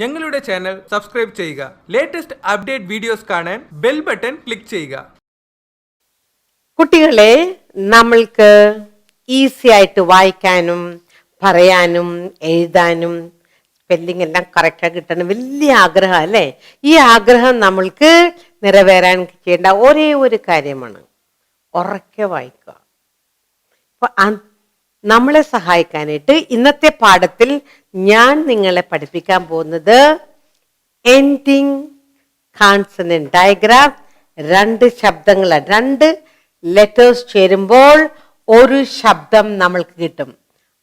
ഞങ്ങളുടെ channel subscribe ചെയ്യുക. Latest update videos കാണാൻ ബെൽ ബട്ടൺ ക്ലിക്ക് ചെയ്യുക. കുട്ടികളെ, നമ്മൾക്ക് ഈസി ആയിട്ട് വായിക്കാനും പറയാനും എഴുതാനും സ്പെല്ലിംഗ് എല്ലാം കറക്റ്റായി കിട്ടണം വലിയ ആഗ്രഹം അല്ലേ? ഈ ആഗ്രഹം നമ്മൾക്ക് നിറവേറാൻ ചെയ്യേണ്ട ഒരേ ഒരു കാര്യമാണ് ഉറക്കെ വായിക്കുക. അപ്പൊ നമ്മളെ സഹായിക്കാനായിട്ട് ഇന്നത്തെ പാഠത്തിൽ ഞാൻ നിങ്ങളെ പഠിപ്പിക്കാൻ പോകുന്നത് എൻഡിങ് കോൺസണന്റ് ഡയഗ്രാഫ്. രണ്ട് ശബ്ദങ്ങളാണ്, രണ്ട് ലെറ്റേഴ്സ് ചേരുമ്പോൾ ഒരു ശബ്ദം നമ്മൾക്ക് കിട്ടും.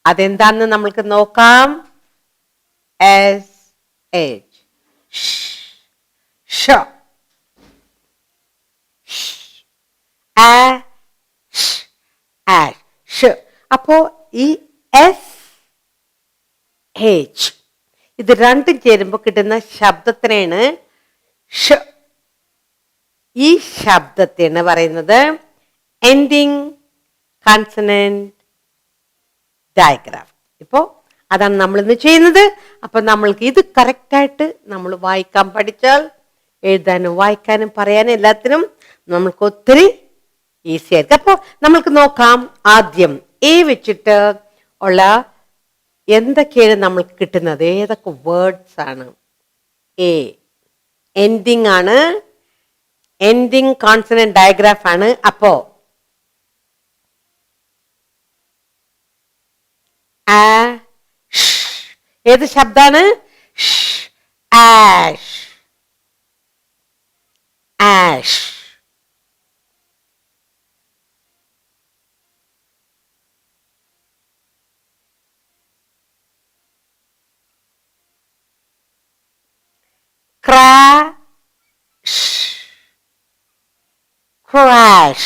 അതെന്താണെന്ന് നമ്മൾക്ക് നോക്കാം. എസ് എച്ച്, ഷ, ആഷ്. അപ്പോ ഈ എസ് എച്ച് ഇത് രണ്ടും ചേരുമ്പോൾ കിട്ടുന്ന ശബ്ദത്തിനാണ് ഷ. ഈ ശബ്ദത്തിന് പറയുന്നത് എൻഡിങ് കോൺസണന്റ് ഡയഗ്രാഫ്. ഇപ്പോൾ അതാണ് നമ്മൾ ഇന്ന് ചെയ്യുന്നത്. അപ്പൊ നമ്മൾക്ക് ഇത് കറക്റ്റായിട്ട് നമ്മൾ വായിക്കാൻ പഠിച്ചാൽ എഴുതാനും വായിക്കാനും പറയാനും എല്ലാത്തിനും നമ്മൾക്ക് ഒത്തിരി ഈസി ആയിരിക്കും. അപ്പോൾ നമ്മൾക്ക് നോക്കാം. ആദ്യം എ വെച്ചിട്ട് ഉള്ള എന്തൊക്കെയാണ് നമ്മൾക്ക് കിട്ടുന്നത്, ഏതൊക്കെ വേർഡ്സ് ആണ്. എ എൻഡിങ് ആണ്, എൻഡിങ് കോൺസണന്റ് ഡയഗ്രാഫ് ആണ്. അപ്പോ ഏത് ശബ്ദാണ്? Ash, ash. Crash, crash.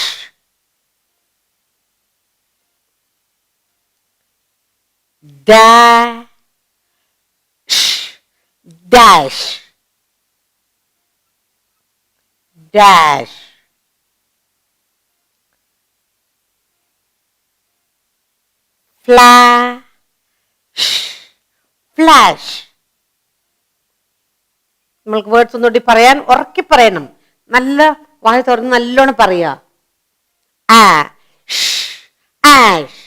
Dash, dash, dash. Flash, flash. നമ്മൾക്ക് വേർഡ്സ് ഒന്നുകൂടി പറയാൻ ഉറക്കി പറയണം. നല്ല വായ തുറന്ന് നല്ലോണം പറയാ. Ash, ash,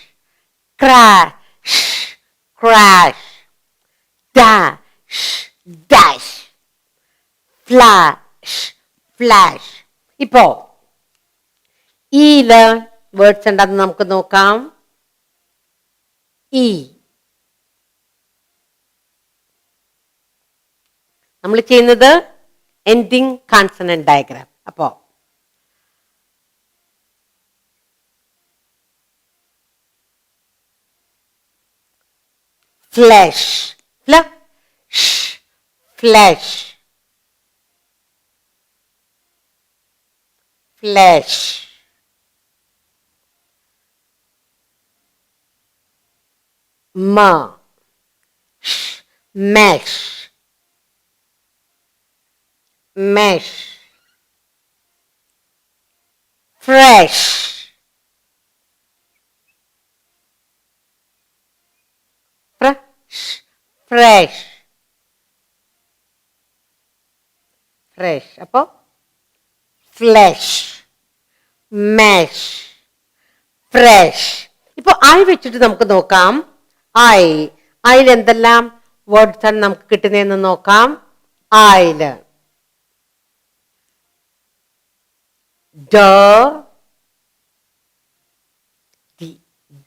crash, crash, dash, dash, flash, flash. ഇപ്പോ ഈല് വേർഡ്സ് ഉണ്ടെന്ന് നമുക്ക് നോക്കാം. ഈ നമ്മൾ ചെയ്യുന്നത് എൻഡിങ് കോൺസണന്റ് ഡയഗ്രാം. അപ്പോ flash, flash, flash. Mash, mesh, fresh, fresh, fresh. അപ്പോ ഫ്ലഷ്, മെഷ്, ഫ്രഷ്. ഇപ്പൊ ഐ വെച്ചിട്ട് നമുക്ക് നോക്കാം. ഐയിൽ എന്തെല്ലാം വേർഡ്സ് ആണ് നമുക്ക് കിട്ടുന്നതെന്ന് നോക്കാം. ഐല്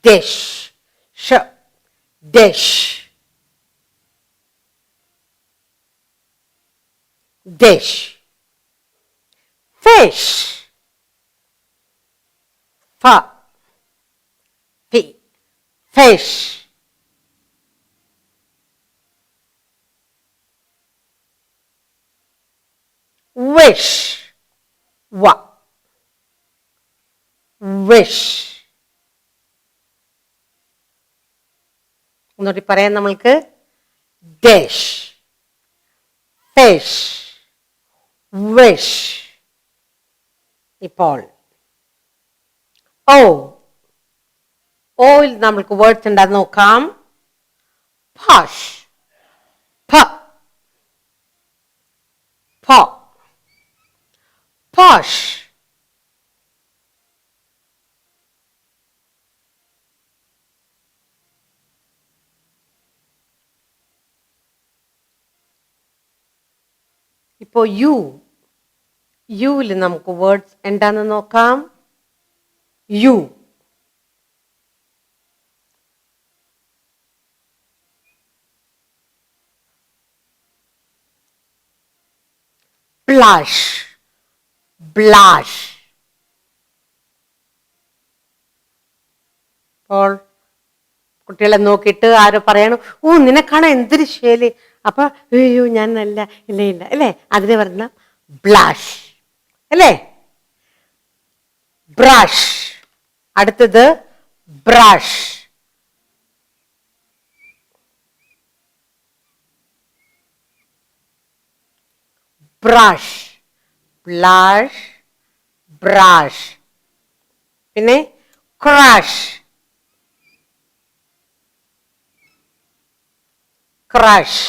dish, dish, dish. Fish, fish. Wish, wish. ഒന്നുകൂടി പറയാം നമ്മൾക്ക്. dish, fish, wish. ഇപ്പോൾ ഓയിൽ നമ്മൾക്ക് വേർഡ്സ് ഉണ്ടാകുന്ന നോക്കാം. posh, p, po, posh. ഇപ്പോ യുവിൽ നമുക്ക് വേർഡ്സ് എന്താണെന്ന് നോക്കാം. You, blush, blush. അപ്പോൾ കുട്ടികളെ നോക്കിയിട്ട് ആരോ പറയണം, ഓ നിനക്കാണ് എന്തൊരു ശൈലി. അപ്പൊ അയ്യോ ഞാൻ നല്ല ഇല്ല ഇല്ല അല്ലേ, അതിന് പറഞ്ഞ ബ്ലാഷ് അല്ലേ. ബ്രഷ്, അടുത്തത് ബ്രഷ്. Brush, blush, brush. പിന്നെ ക്രഷ്, ക്രഷ്.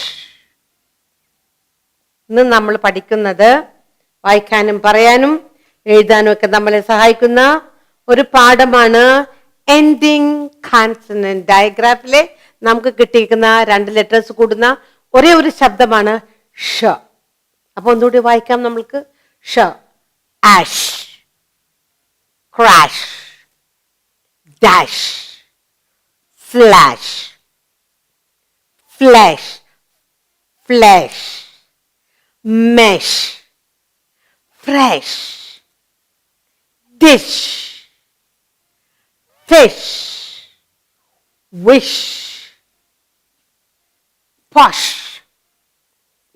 ഇന്ന് നമ്മൾ പഠിക്കുന്നത് വായിക്കാനും പറയാനും എഴുതാനും ഒക്കെ നമ്മളെ സഹായിക്കുന്ന ഒരു പാഠമാണ് എൻഡിങ് കോൺസണന്റ്. ഡയഗ്രാഫിലെ നമുക്ക് കിട്ടിയിരിക്കുന്ന 2 ലെറ്റേഴ്സ് കൂടുന്ന ഒരേ ഒരു ശബ്ദമാണ് ഷ. അപ്പൊ ഒന്നുകൂടി വായിക്കാം നമ്മൾക്ക്. ഷ, ash, crash, dash, flash, flash, flash, mesh, fresh, dish, fish, wish, posh.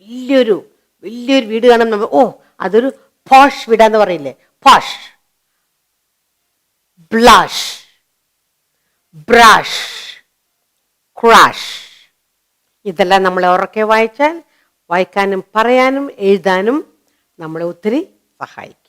വലിയൊരു വീട് കാണാൻ നമ്മൾ, ഓ അതൊരു പോഷ് വീടാന്ന് പറയില്ലേ, പോഷ്. Blush, brush, crush. ഇതെല്ലാം നമ്മൾ ഉറക്കെ വായിച്ചാൽ വായിക്കാനും പറയാനും എഴുതാനും നമ്മളെ ഒത്തിരി സഹായിക്കും.